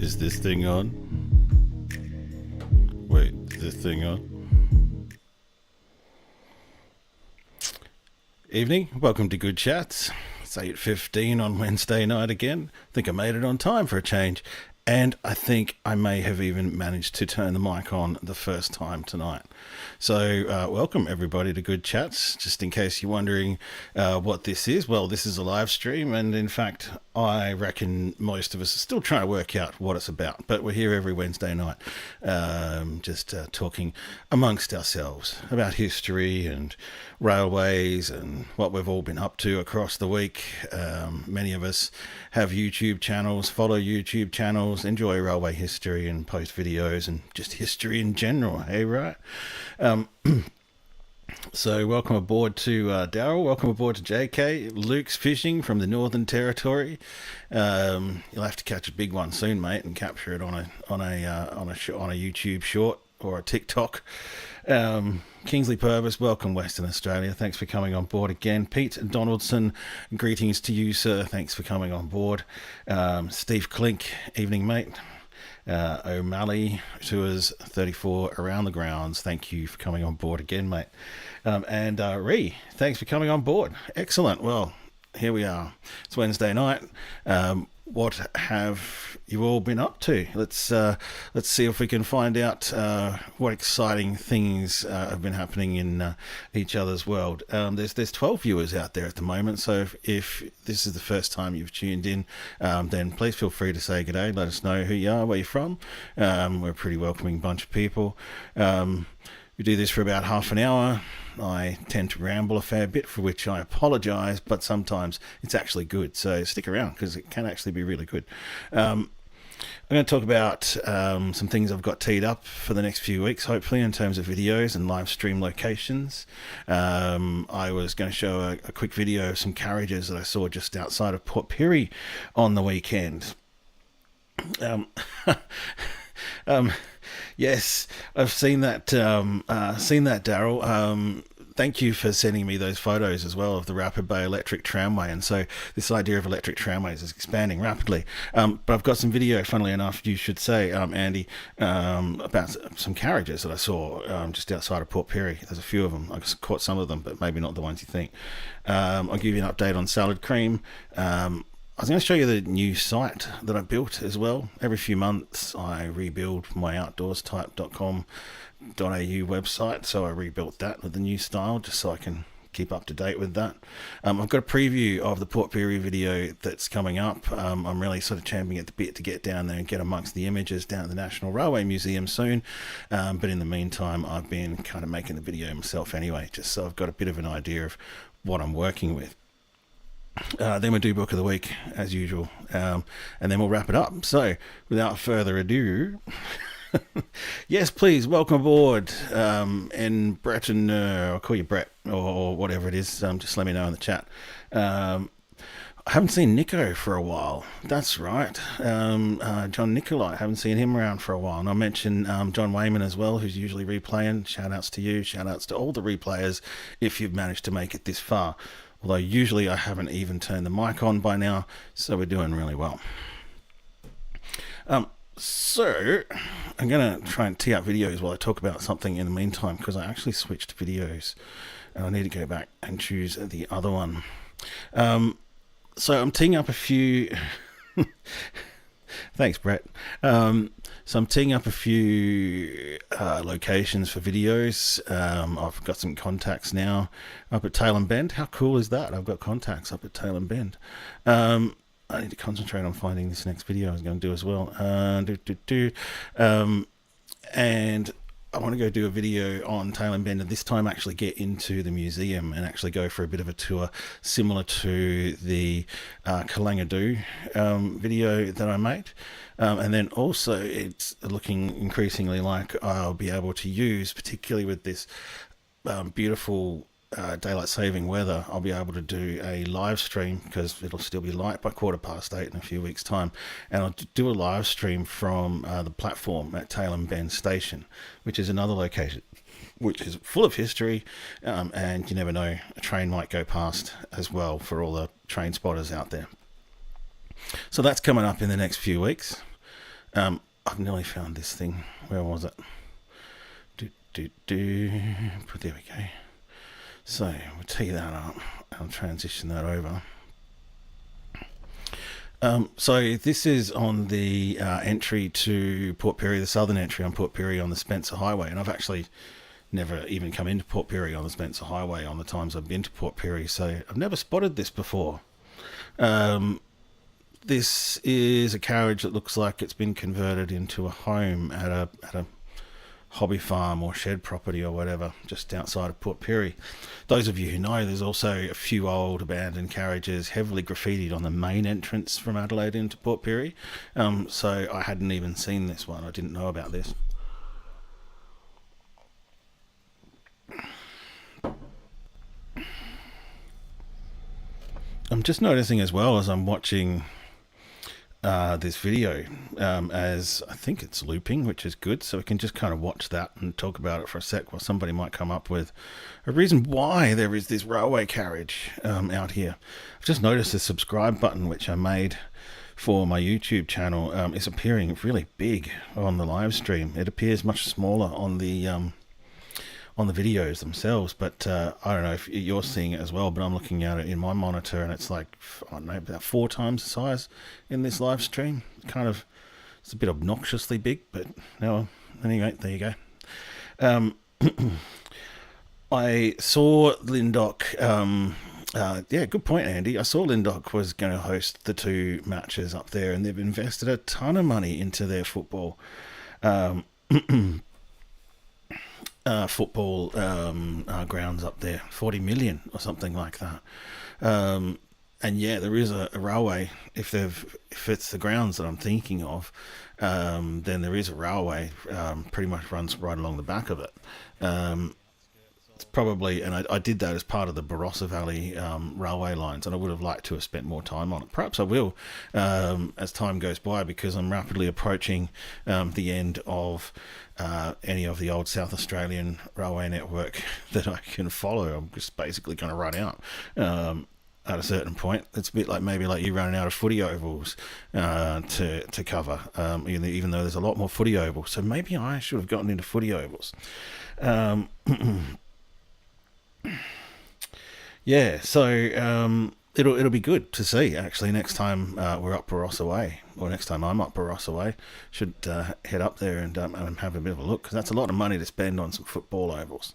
Is this thing on? Wait, is this thing on? Evening, welcome to Good Chats. It's 8:15 on Wednesday night again. I think I made it on time for a change. And I think I may have even managed to turn the mic on the first time tonight. So welcome everybody to Good Chats. Just in case you're wondering what this is, well, this is a live stream, and in fact I reckon most of us are still trying to work out what it's about, but we're here every Wednesday night just talking amongst ourselves about history and railways and what we've all been up to across the week. Many of us have YouTube channels, follow YouTube channels, enjoy railway history and post videos and just history in general, hey, right? So welcome aboard to Daryl, welcome aboard to JK. Luke's fishing from the Northern Territory. You'll have to catch a big one soon, mate, and capture it on a YouTube short or a TikTok. Kingsley Purvis, welcome Western Australia. Thanks for coming on board again. Pete Donaldson, greetings to you, sir. Thanks for coming on board. Steve Klink, evening, mate. O'Malley, Tours 34 around the grounds. Thank you for coming on board again, mate. And Ree, thanks for coming on board. Excellent. Well, here we are. It's Wednesday night. What have you all been up to? Let's see if we can find out what exciting things have been happening in each other's world. There's 12 viewers out there at the moment, so if this is the first time you've tuned in, then please feel free to say g'day. Let us know who you are, where you're from. We're a pretty welcoming bunch of people. We do this for about half an hour. I tend to ramble a fair bit, for which I apologise, but sometimes it's actually good. So stick around because it can actually be really good. I'm going to talk about some things I've got teed up for the next few weeks, hopefully, in terms of videos and live stream locations. I was going to show a quick video of some carriages that I saw just outside of Port Pirie on the weekend. Yes, I've seen that, Daryl. Thank you for sending me those photos as well of the Rapid Bay electric tramway. And so this idea of electric tramways is expanding rapidly. But I've got some video, funnily enough, you should say, Andy, about some carriages that I saw just outside of Port Pirie. There's a few of them. I caught some of them, but maybe not the ones you think. I'll give you an update on Salad Cream. I was going to show you the new site that I built as well. Every few months I rebuild my outdoorstype.com.au website, so I rebuilt that with the new style just so I can keep up to date with that. I've got a preview of the Port Pirie video that's coming up. I'm really sort of champing at the bit to get down there and get amongst the images down at the National Railway Museum soon, but in the meantime I've been kind of making the video myself anyway, just so I've got a bit of an idea of what I'm working with. Then we'll do Book of the Week as usual, and then we'll wrap it up. So without further ado, yes, please welcome aboard, and Breton, I'll call you Brett or whatever it is. Just let me know in the chat. I haven't seen Nico for a while. That's right. John Nicolai, I haven't seen him around for a while. And I mentioned John Wayman as well, who's usually replaying. Shout outs to you. Shout outs to all the replayers if you've managed to make it this far. Although usually I haven't even turned the mic on by now, so we're doing really well. So I'm going to try and tee up videos while I talk about something in the meantime, because I actually switched videos and I need to go back and choose the other one. So I'm teeing up a few Thanks, Brett. So I'm teeing up a few locations for videos. I've got some contacts now up at Tail and Bend. How cool is that? I've got contacts up at Tail and Bend. I need to concentrate on finding this next video I was going to do as well. And I want to go do a video on Tail and Bend, and this time actually get into the museum and actually go for a bit of a tour similar to the Kalangadoo video that I made. And then also it's looking increasingly like I'll be able to use, particularly with this beautiful daylight saving weather, I'll be able to do a live stream because it'll still be light by 8:15 in a few weeks time, and I'll do a live stream from the platform at Tail and Bend Station, which is another location which is full of history, and you never know, a train might go past as well for all the train spotters out there. So that's coming up in the next few weeks. I've nearly found this thing. Where was it? There we go. So we'll tee that up. I'll transition that over. So this is on the entry to Port Pirie, the southern entry on Port Pirie on the Spencer Highway, and I've actually never even come into Port Pirie on the Spencer Highway on the times I've been to Port Pirie, so I've never spotted this before. This is a carriage that looks like it's been converted into a home at a hobby farm or shed property or whatever just outside of Port Pirie. Those of you who know, there's also a few old abandoned carriages heavily graffitied on the main entrance from Adelaide into Port Pirie. So I hadn't even seen this one. I didn't know about this. I'm just noticing as well as I'm watching this video, as I think it's looping, which is good, so we can just kind of watch that and talk about it for a sec while somebody might come up with a reason why there is this railway carriage out here. I've just noticed the subscribe button, which I made for my YouTube channel, is appearing really big on the live stream. It appears much smaller on the videos themselves, but I don't know if you're seeing it as well, but I'm looking at it in my monitor and it's like, I don't know, about 4 times the size in this live stream. It's a bit obnoxiously big, but no, anyway, there you go. I saw Lindock, yeah, good point, Andy. I saw Lindock was going to host the 2 matches up there, and they've invested a ton of money into their football. Football grounds up there, 40 million or something like that. And yeah, there is a railway. If it's the grounds that I'm thinking of, then there is a railway. Pretty much runs right along the back of it. It's probably, and I did that as part of the Barossa Valley railway lines, and I would have liked to have spent more time on it. Perhaps I will as time goes by, because I'm rapidly approaching the end of any of the old South Australian railway network that I can follow. I'm just basically going to run out at a certain point. It's a bit like maybe like you running out of footy ovals to cover, even though there's a lot more footy ovals. So maybe I should have gotten into footy ovals. Yeah, so it'll be good to see actually next time we're up Barossa Way, or next time I'm up Barossa Way. Should head up there and have a bit of a look, because that's a lot of money to spend on some football ovals.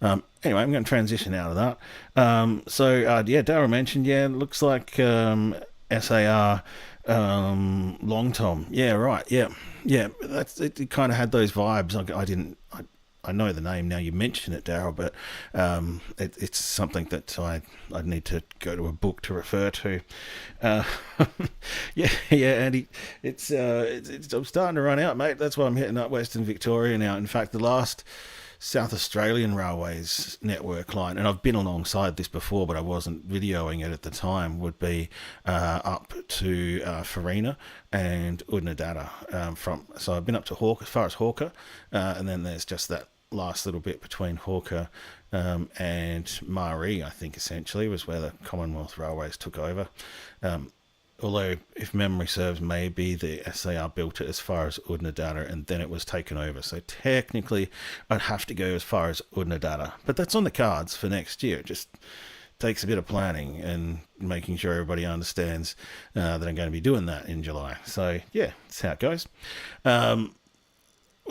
Anyway, I'm going to transition out of that. Yeah, Darryl mentioned, yeah, it looks like SAR Long Tom. Yeah, right. Yeah. It kind of had those vibes. I know the name now you mention it, Darryl, but it's something that I'd need to go to a book to refer to. Yeah, Andy, it's I'm starting to run out, mate. That's why I'm hitting up Western Victoria now. In fact, the last South Australian Railways network line, and I've been alongside this before, but I wasn't videoing it at the time, would be up to Farina and Udnadatta. So I've been up to Hawker, as far as Hawker, and then there's just that last little bit between Hawker and Maree, I think, essentially, was where the Commonwealth Railways took over. Although, if memory serves, maybe the SAR built it as far as Udnadatta and then it was taken over. So technically, I'd have to go as far as Udnadatta. But that's on the cards for next year. It just takes a bit of planning and making sure everybody understands that I'm going to be doing that in July. So yeah, that's how it goes.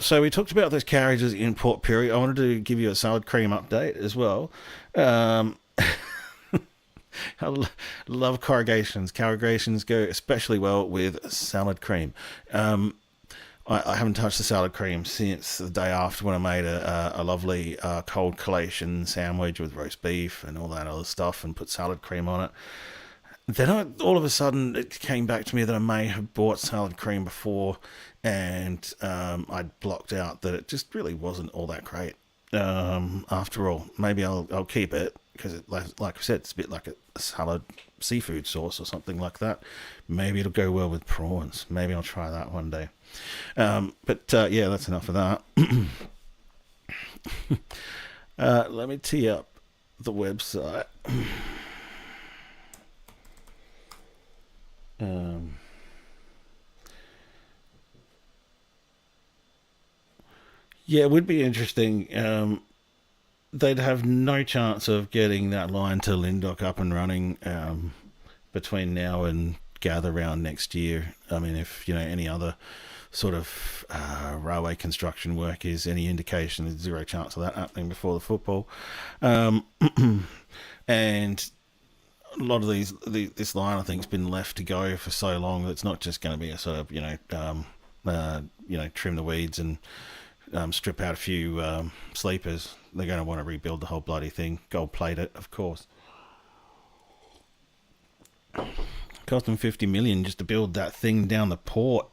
So we talked about those carriages in Port Pirie. I wanted to give you a salad cream update as well. I love corrugations. Corrugations go especially well with salad cream. I haven't touched the salad cream since the day after when I made a lovely cold collation sandwich with roast beef and all that other stuff and put salad cream on it. Then all of a sudden it came back to me that I may have bought salad cream before, and I'd blocked out that it just really wasn't all that great. After all, maybe I'll keep it because, like I said, it's a bit like a salad seafood sauce or something like that. Maybe it'll go well with prawns. Maybe I'll try that one day. But yeah, that's enough of that. Let me tee up the website. Yeah, it would be interesting. They'd have no chance of getting that line to Lyndoch up and running between now and Gather Round next year. I mean, if any other sort of railway construction work is any indication, there's zero chance of that happening before the football. And a lot of this line, I think, has been left to go for so long that it's not just going to be a sort of trim the weeds and strip out a few sleepers. They're going to want to rebuild the whole bloody thing, gold plate it, of course. Cost them $50 million just to build that thing down the port.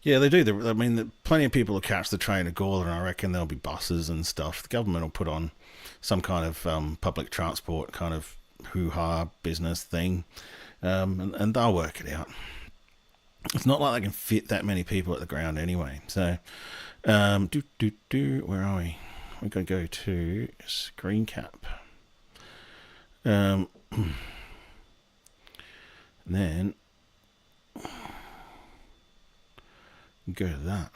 Yeah, they do. I mean, plenty of people will catch the train to Gawler, and I reckon there'll be buses and stuff. The government will put on some kind of public transport kind of hoo-ha business thing, and they'll work it out. It's not like they can fit that many people at the ground anyway. So, where are we? We're going to go to screen cap. And then go to that.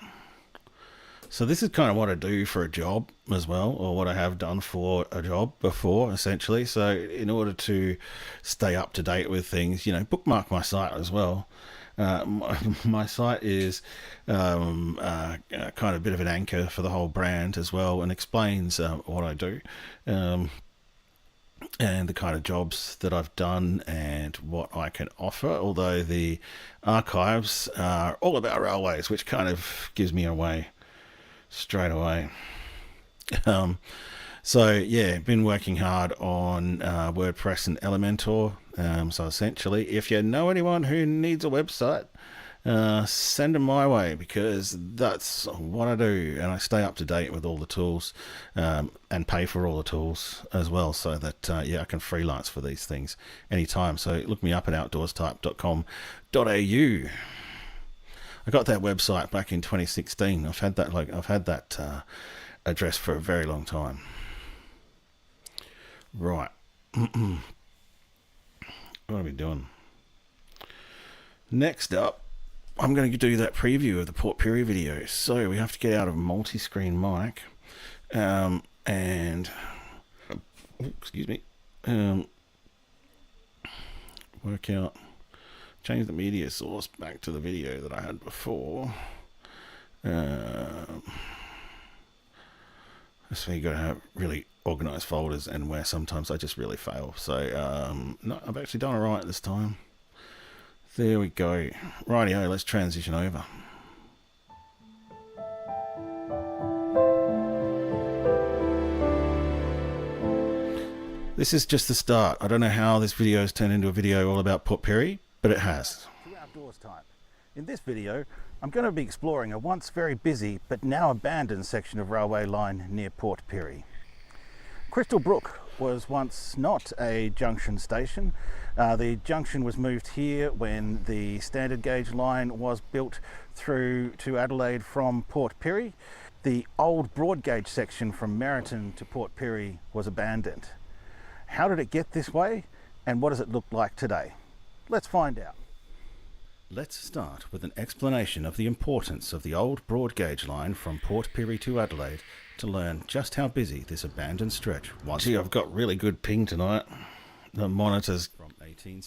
So this is kind of what I do for a job as well, or what I have done for a job before, essentially. So in order to stay up to date with things, bookmark my site as well. My site is kind of a bit of an anchor for the whole brand as well, and explains what I do and the kind of jobs that I've done and what I can offer, although the archives are all about railways, which kind of gives me away straight away. So yeah, been working hard on WordPress and Elementor. So essentially, if you know anyone who needs a website, send them my way, because that's what I do, and I stay up to date with all the tools and pay for all the tools as well, so that I can freelance for these things anytime. So look me up at outdoorstype.com.au. I got that website back in 2016. I've had that address for a very long time. Right. What are we doing? Next up, I'm going to do that preview of the Port Pirie video. So we have to get out of multi-screen mic and work out, change the media source back to the video that I had before. So you got to have really organized folders, and where sometimes I just really fail. So no, I've actually done it right this time. There we go. Rightio, let's transition over. This is just the start. I don't know how this video has turned into a video all about Port Pirie, but it has. Outdoors time. In this video, I'm going to be exploring a once very busy but now abandoned section of railway line near Port Pirie. Crystal Brook was once not a junction station. The junction was moved here when the standard gauge line was built through to Adelaide from Port Pirie. The old broad gauge section from Meriton to Port Pirie was abandoned. How did it get this way, and what does it look like today? Let's find out. Let's start with an explanation of the importance of the old broad gauge line from Port Pirie to Adelaide to learn just how busy this abandoned stretch was. Gee, I've got really good ping tonight. The monitor's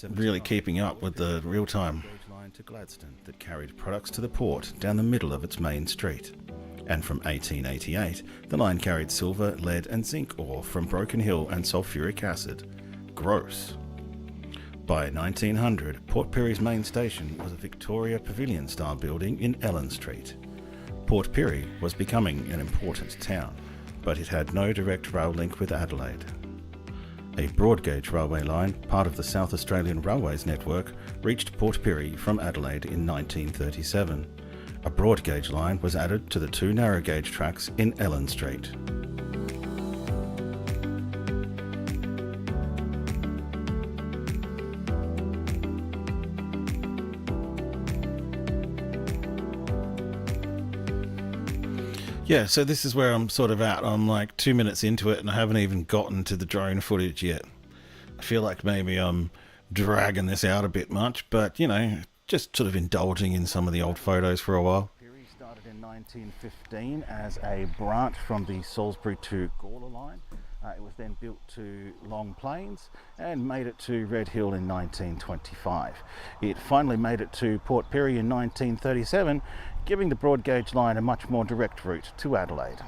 really keeping up with the real-time line to Gladstone that carried products to the port down the middle of its main street. And from 1888, the line carried silver, lead and zinc ore from Broken Hill and sulfuric acid. Gross. By 1900, Port Pirie's main station was a Victoria Pavilion-style building in Ellen Street. Port Pirie was becoming an important town, but it had no direct rail link with Adelaide. A broad-gauge railway line, part of the South Australian Railways network, reached Port Pirie from Adelaide in 1937. A broad-gauge line was added to the 2 narrow-gauge tracks in Ellen Street. Yeah, so this is where I'm sort of at. I'm like 2 minutes into it and I haven't even gotten to the drone footage yet. I feel like maybe I'm dragging this out a bit much, but, you know, just sort of indulging in some of the old photos for a while. Pirie started in 1915 as a branch from the Salisbury to Gawler line. It was then built to Long Plains and made it to Red Hill in 1925. It finally made it to Port Pirie in 1937, giving the broad gauge line a much more direct route to Adelaide.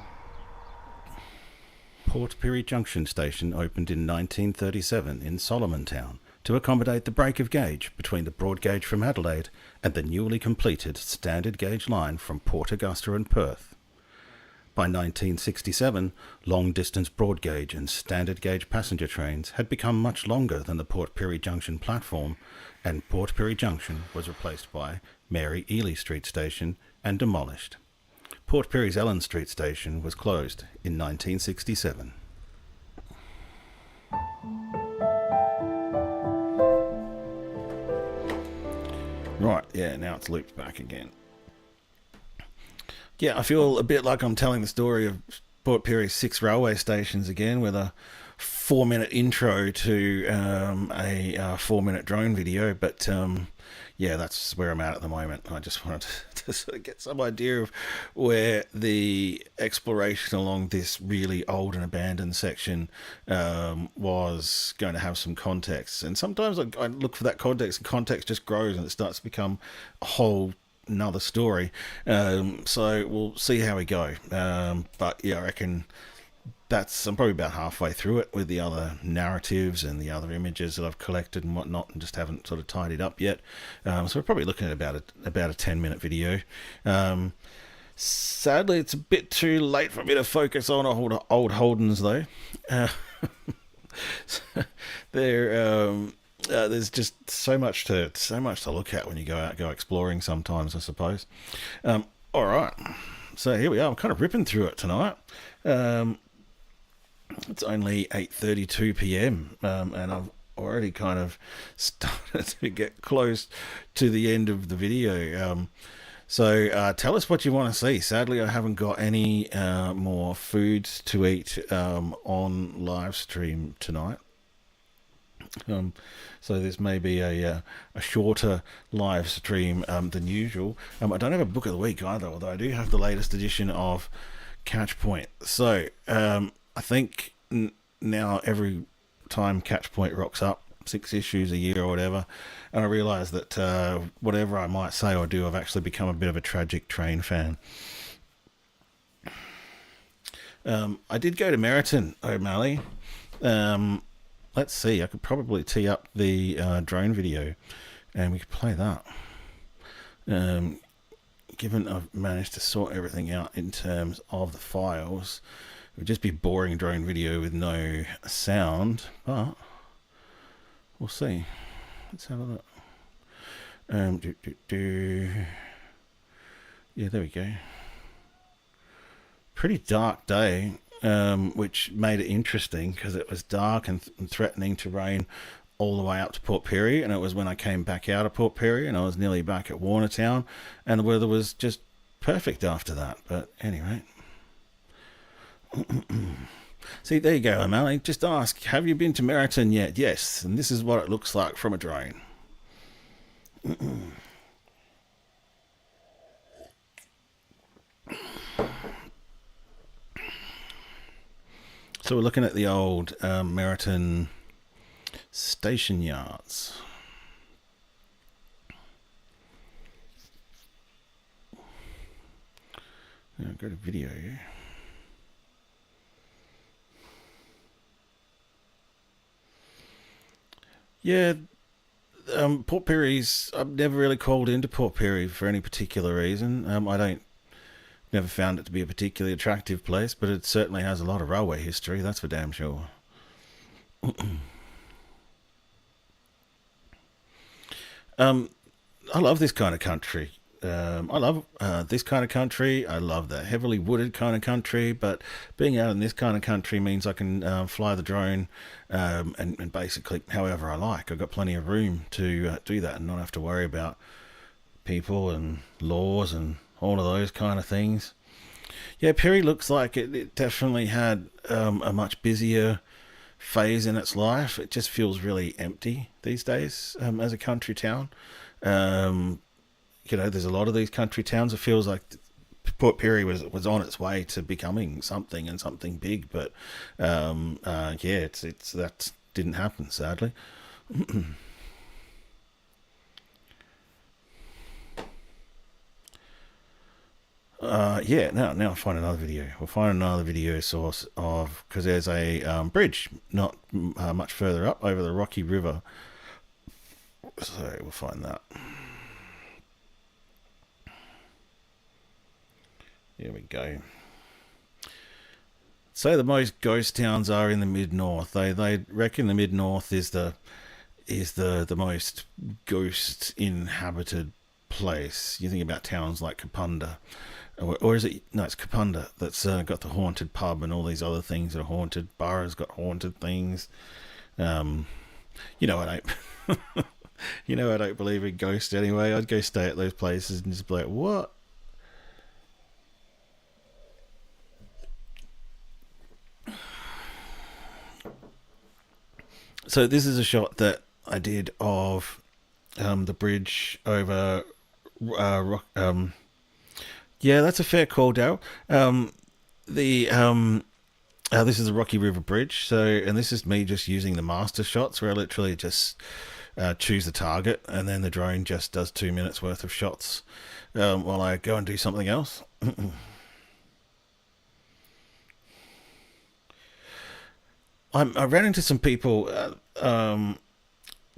Port Pirie Junction Station opened in 1937 in Solomon Town to accommodate the break of gauge between the broad gauge from Adelaide and the newly completed standard gauge line from Port Augusta and Perth. By 1967, long-distance broad gauge and standard gauge passenger trains had become much longer than the Port Pirie Junction platform, and Port Pirie Junction was replaced by Mary Ely Street Station and demolished. Port Pirie's Ellen Street Station was closed in 1967. Right, yeah, now it's looped back again. Yeah, I feel a bit like I'm telling the story of Port Pirie's 6 railway stations again with a 4-minute intro to a 4-minute drone video, but yeah, that's where I'm at the moment. I just wanted to sort of get some idea of where the exploration along this really old and abandoned section was going to have some context. And sometimes I look for that context, and context just grows and it starts to become a whole another story. So we'll see how we go. But yeah, I reckon I'm probably about halfway through it with the other narratives and the other images that I've collected and whatnot, and just haven't sort of tidied up yet. So we're probably looking at about a 10-minute video. Sadly, it's a bit too late for me to focus on old Holdens though. There's just so much to look at when you go exploring sometimes, I suppose. All right, so here we are. I'm kind of ripping through it tonight. It's only 8:32 p.m. And I've already kind of started to get close to the end of the video. So tell us what you want to see. Sadly, I haven't got any more foods to eat on live stream tonight. So this may be a shorter live stream than usual. I don't have a book of the week either, although I do have the latest edition of Catchpoint. So I think now every time Catchpoint rocks up, 6 issues a year or whatever, and I realise that whatever I might say or do, I've actually become a bit of a Tragic Train fan. I did go to Meriton, O'Malley. Let's see, I could probably tee up the drone video and we could play that. Given I've managed to sort everything out in terms of the files, it would just be boring drone video with no sound, but we'll see. Let's have a look. Yeah, there we go. Pretty dark day. Which made it interesting because it was dark and threatening to rain all the way up to Port Pirie, and it was when I came back out of Port Pirie and I was nearly back at Warnertown, and the weather was just perfect after that. But anyway, see, there you go, O'Malley. Just ask, have you been to Meriton yet? Yes, and this is what it looks like from a drone. So we're looking at the old Meriton station yards. Now go to video. Yeah, Port Perry's. I've never really called into Port Perry for any particular reason. Never found it to be a particularly attractive place, but it certainly has a lot of railway history. That's for damn sure. I love this kind of country. I love this kind of country. I love the heavily wooded kind of country, but being out in this kind of country means I can fly the drone and basically however I like. I've got plenty of room to do that and not have to worry about people and laws and all of those kind of things. Yeah, Perry looks like it definitely had a much busier phase in its life. It just feels really empty these days as a country town. There's a lot of these country towns. It feels like Port Perry was on its way to becoming something and something big, but it's that didn't happen, sadly. Now I'll find another video. We'll find another video source because there's a bridge not much further up over the Rocky River. So we'll find that. Here we go. So the most ghost towns are in the mid-north. They reckon the mid-north is the most ghost inhabited place. You think about towns like Kapunda, or is it? No, it's Kapunda that's got the haunted pub and all these other things that are haunted. Barra's got haunted things. I don't. I don't believe in ghosts anyway. I'd go stay at those places and just be like, what? So this is a shot that I did of the bridge over yeah, that's a fair call, Daryl. This is the Rocky River Bridge. And this is me just using the master shots where I literally just choose the target and then the drone just does 2 minutes worth of shots while I go and do something else. I ran into some people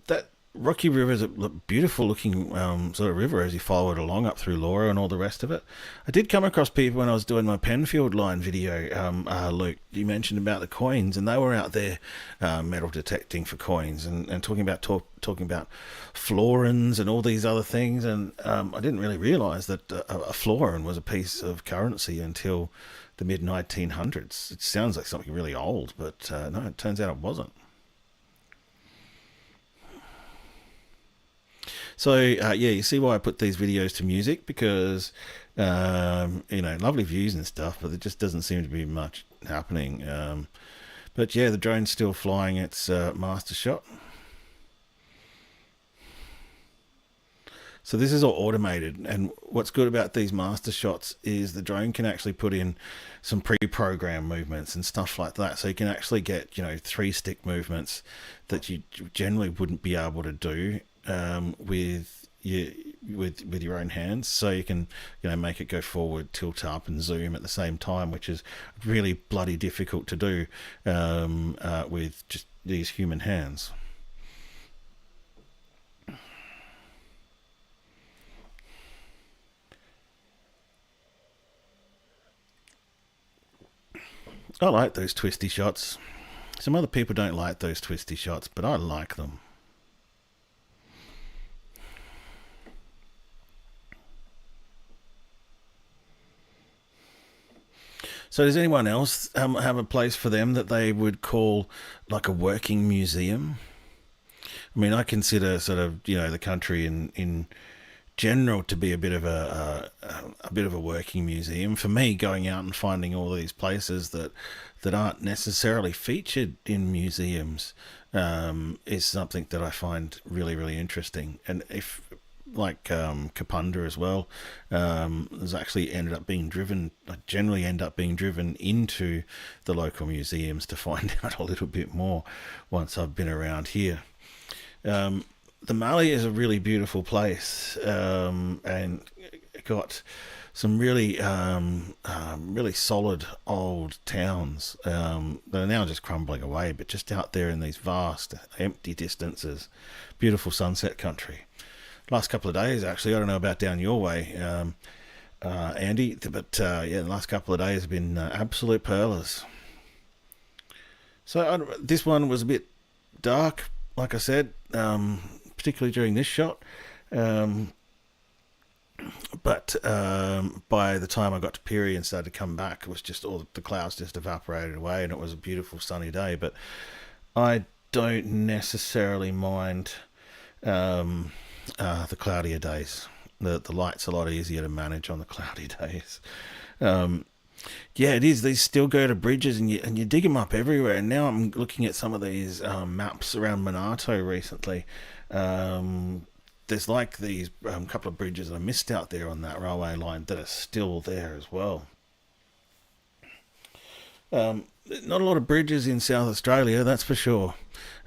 that Rocky River is a beautiful looking sort of river as you follow it along up through Laura and all the rest of it. I did come across people when I was doing my Penfield line video, Luke, you mentioned about the coins, and they were out there metal detecting for coins and talking about florins and all these other things, and I didn't really realise that a florin was a piece of currency until the mid-1900s. It sounds like something really old, but no, it turns out it wasn't. So, you see why I put these videos to music, because, lovely views and stuff, but there just doesn't seem to be much happening. But yeah, the drone's still flying its master shot. So this is all automated, and what's good about these master shots is the drone can actually put in some pre-programmed movements and stuff like that. So you can actually get 3-stick movements that you generally wouldn't be able to do with your own hands. So you can make it go forward, tilt up, and zoom at the same time, which is really bloody difficult to do with just these human hands. I like those twisty shots. Some other people don't like those twisty shots, but I like them. So does anyone else have a place for them that they would call like a working museum? I mean, I consider sort of, the country in general to be a bit of a working museum. For me, going out and finding all these places that aren't necessarily featured in museums is something that I find really, really interesting. And if Kapunda as well. There's actually generally end up being driven into the local museums to find out a little bit more once I've been around here. The Mallee is a really beautiful place, and got some really solid old towns that are now just crumbling away, but just out there in these vast empty distances, beautiful sunset country. Last couple of days, actually, I don't know about down your way, Andy, but the last couple of days have been absolute pearlers. So this one was a bit dark, like I said, particularly during this shot. But by the time I got to Peary and started to come back, it was just all the clouds just evaporated away, and it was a beautiful sunny day. But I don't necessarily mind the cloudier days. The light's a lot easier to manage on the cloudy days. It is. These still go to bridges, and you dig them up everywhere. And now I'm looking at some of these maps around Monarto recently. There's like these couple of bridges that I missed out there on that railway line that are still there as well. Not a lot of bridges in South Australia, that's for sure.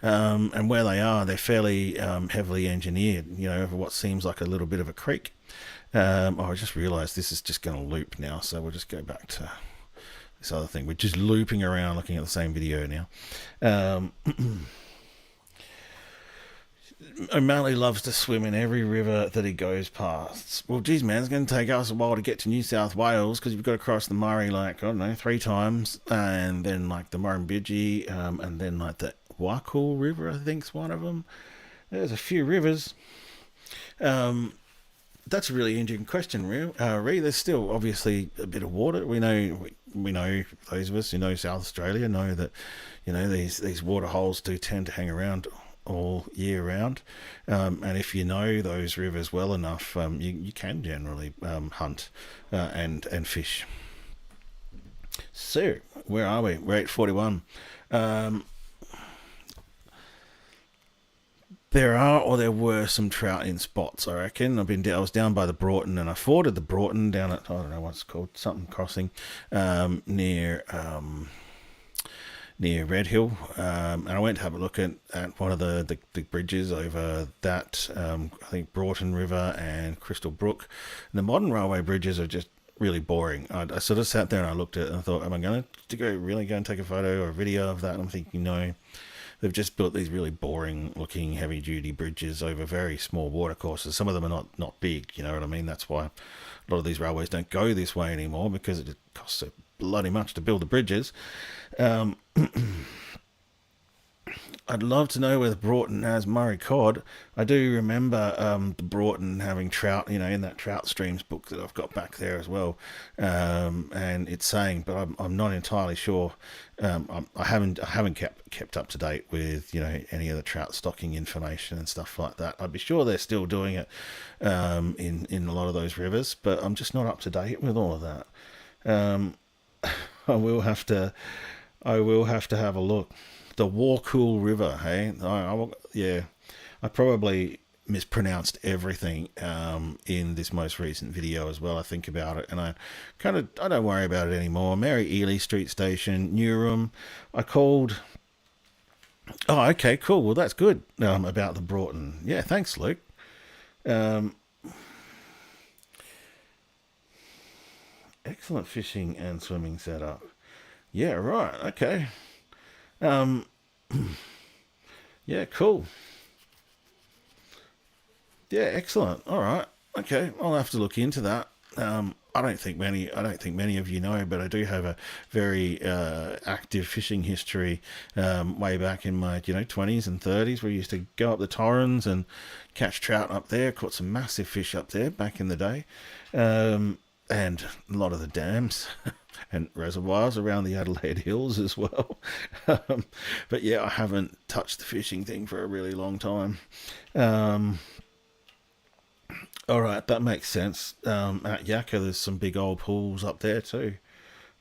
And where they are, they're fairly heavily engineered, over what seems like a little bit of a creek. I just realised this is just going to loop now, so we'll just go back to this other thing. We're just looping around looking at the same video now. O'Malley loves to swim in every river that he goes past. Well, geez, man, it's going to take us a while to get to New South Wales because you've got to cross the Murray, 3 times, and then the Murrumbidgee, and then the Waikul River, I think's one of them. There's a few rivers. That's a really interesting question, Ree. There's still obviously a bit of water. We know those of us who know South Australia know that these water holes do tend to hang around all year round, and if you know those rivers well enough, you can generally hunt and fish. So where are we? We're at 41. There were some trout in spots, I reckon. I was down by the Broughton, and I forded the Broughton down at, I don't know what it's called, something crossing, near Red Hill, and I went to have a look at one of the bridges over that, I think Broughton River and Crystal Brook. And the modern railway bridges are just really boring. I sort of sat there and I looked at it and I thought, am I going to really go and take a photo or a video of that? And I'm thinking, no. They've just built these really boring looking heavy duty bridges over very small water courses. Some of them are not big, you know what I mean? That's why a lot of these railways don't go this way anymore, because it costs so bloody much to build the bridges. I'd love to know whether Broughton has Murray cod. I do remember the Broughton having trout, in that trout streams book that I've got back there as well. And it's saying, but I'm not entirely sure. I haven't kept up to date with any of the trout stocking information and stuff like that. I'd be sure they're still doing it in a lot of those rivers, but I'm just not up to date with all of that. I will have to have a look. The Waikul River, hey? I probably mispronounced everything in this most recent video as well. I think about it, and I don't worry about it anymore. Mary Ely Street Station, Newham. I called. Oh, okay, cool. Well, that's good. About the Broughton. Yeah, thanks, Luke. Excellent fishing and swimming setup. Yeah, right. Okay. Yeah, cool. Yeah, excellent. All right. Okay, I'll have to look into that. I don't think many of you know, but I do have a very active fishing history way back in my 20s and 30s, where we used to go up the Torrens and catch trout up there. Caught some massive fish up there back in the day, and a lot of the dams and reservoirs around the Adelaide Hills as well. But yeah, I haven't touched the fishing thing for a really long time. All right, that makes sense. At Yakka, there's some big old pools up there too.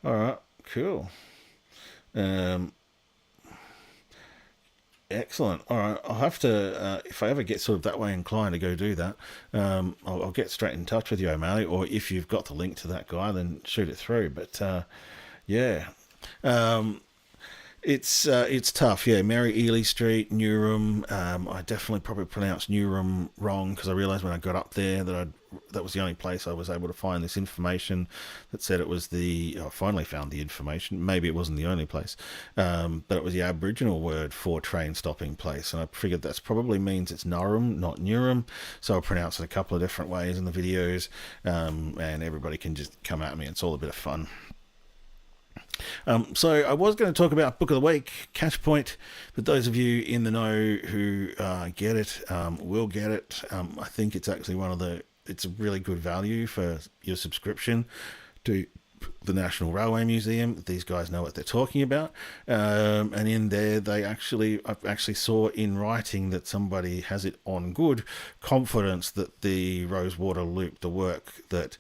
All right, cool. excellent. All right, I'll have to if I ever get sort of that way inclined to go do that. I'll get straight in touch with you, O'Malley, or if you've got the link to that guy, then shoot it through. But yeah. Um, it's tough, yeah. Mary Ely Street, Newham. I definitely probably pronounced Newham wrong because I realised when I got up there that was the only place I was able to find this information that said it was the. I finally found the information. Maybe it wasn't the only place, but it was the Aboriginal word for train stopping place, and I figured that's probably means it's Nurram, not Newham. So I'll pronounce it a couple of different ways in the videos, and everybody can just come at me. It's all a bit of fun. So I was going to talk about Book of the Week, Catchpoint, but those of you in the know who get it will get it. I think it's actually it's a really good value for your subscription to the National Railway Museum. These guys know what they're talking about, and in there I actually saw in writing that somebody has it on good confidence that the Rosewater Loop, the work that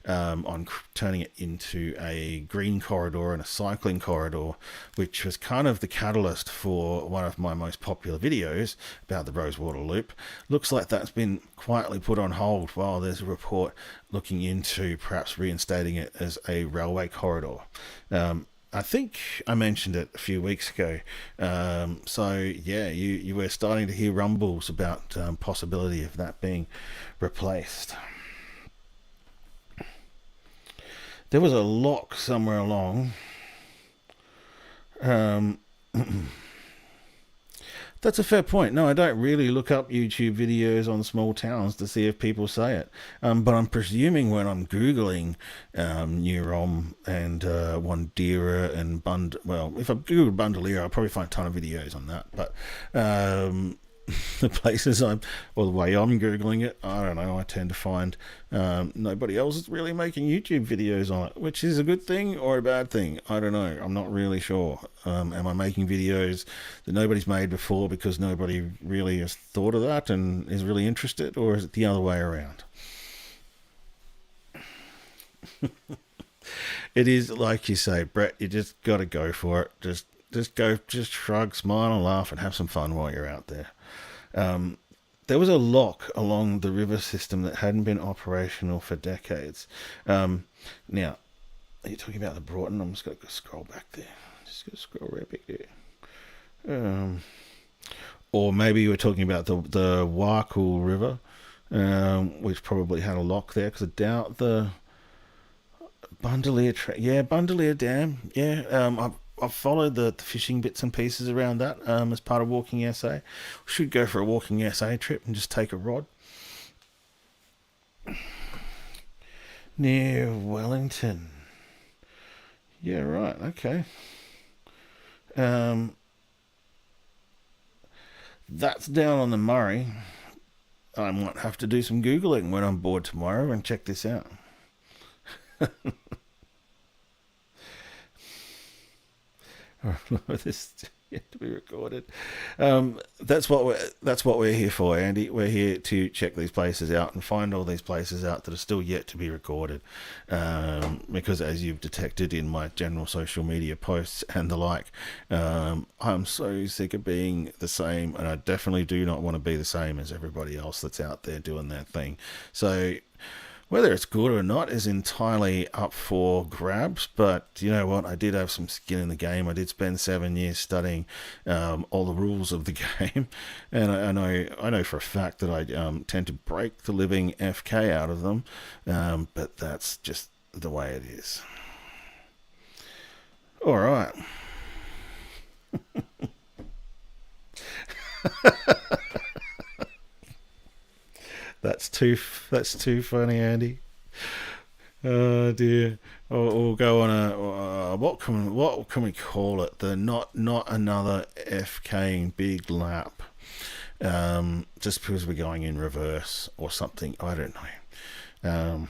on turning it into a green corridor and a cycling corridor, which was kind of the catalyst for one of my most popular videos about the Rosewater Loop, looks like that's been quietly put on hold while there's a report looking into perhaps reinstating it as a railway corridor. I think I mentioned it a few weeks ago. So yeah, you were starting to hear rumbles about possibility of that being replaced. There was a lock somewhere along. That's a fair point. No, I don't really look up YouTube videos on small towns to see if people say it. But I'm presuming when I'm Googling New Rom and Wandera and if I Google Bundelera, I'll probably find a ton of videos on that. But the places the way I'm Googling it, I don't know, I tend to find nobody else is really making YouTube videos on it, which is a good thing or a bad thing. I don't know. I'm not really sure. Am I making videos that nobody's made before because nobody really has thought of that and is really interested, or is it the other way around? It is like you say, Brett, you just got to go for it. Just shrug, smile and laugh and have some fun while you're out there. There was a lock along the river system that hadn't been operational for decades. Now, are you talking about the Broughton? I'm just going to scroll back there. Just going to scroll right back there. Or maybe you were talking about the Warkle River, which probably had a lock there, because I doubt the Bundelea Bundelea Dam. Yeah, I've followed the fishing bits and pieces around that as part of Walking SA. We should go for a Walking SA trip and just take a rod. Near Wellington. Yeah, right, okay. That's down on the Murray. I might have to do some Googling when I'm bored tomorrow and check this out. This yet to be recorded. That's what we're here for, Andy. We're here to check these places out and find all these places out that are still yet to be recorded. Because as you've detected in my general social media posts and the like, I'm so sick of being the same, and I definitely do not want to be the same as everybody else that's out there doing their thing. So whether it's good or not is entirely up for grabs, but you know what? I did have some skin in the game. I did spend 7 years studying all the rules of the game, and I know for a fact that I tend to break the living FK out of them, but that's just the way it is. All right. That's too funny, Andy. Oh dear. We'll go on a what can we call it? The not another FKing big lap. Just because we're going in reverse or something. I don't know.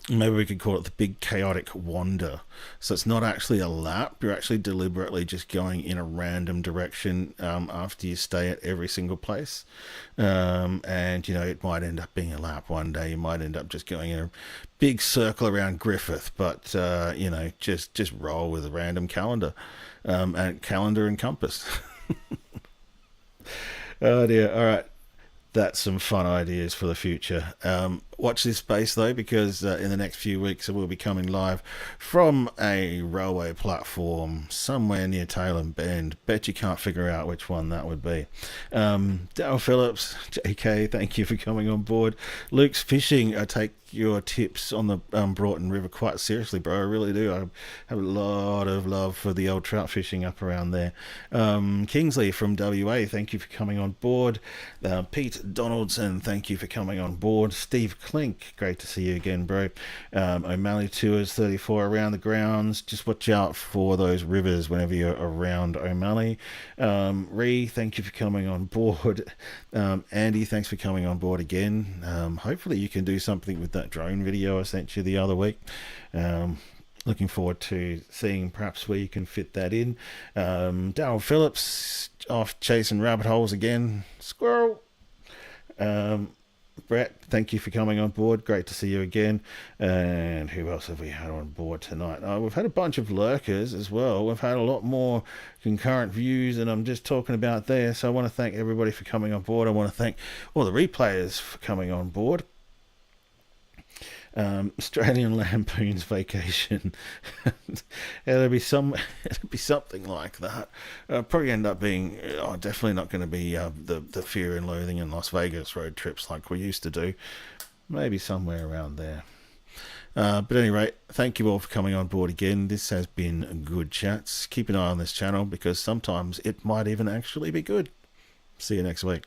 Maybe we could call it the big chaotic wander. So it's not actually a lap. You're actually deliberately just going in a random direction after you stay at every single place. And, you know, it might end up being a lap one day. You might end up just going in a big circle around Griffith. But, you know, just roll with a random calendar and compass. Oh dear. All right. That's some fun ideas for the future. Watch this space though, because in the next few weeks we'll be coming live from a railway platform somewhere near Tailem Bend. Bet you can't figure out which one that would be. Dale Phillips, JK, thank you for coming on board. Luke's Fishing, I take your tips on the Broughton River quite seriously, bro. I really do. I have a lot of love for the old trout fishing up around there. Kingsley from WA, thank you for coming on board. Pete Donaldson, thank you for coming on board. Steve Klink, great to see you again, bro. O'Malley Tours 34 around the grounds. Just watch out for those rivers whenever you're around O'Malley. Ree, thank you for coming on board. Andy, thanks for coming on board again. Hopefully you can do something with that drone video I sent you the other week. Looking forward to seeing perhaps where you can fit that in. Darryl Phillips off chasing rabbit holes again. Squirrel. Brett, thank you for coming on board. Great to see you again. And who else have we had on board tonight? We've had a bunch of lurkers as well. We've had a lot more concurrent views than I'm just talking about there. So I want to thank everybody for coming on board. I want to thank all the replayers for coming on board. Australian Lampoon's Vacation. it'll be something like that. Probably end up being definitely not going to be the Fear and Loathing in Las Vegas road trips like we used to do. Maybe somewhere around there. But at any rate, thank you all for coming on board again. This has been Good Chats. Keep an eye on this channel because sometimes it might even actually be good. See you next week.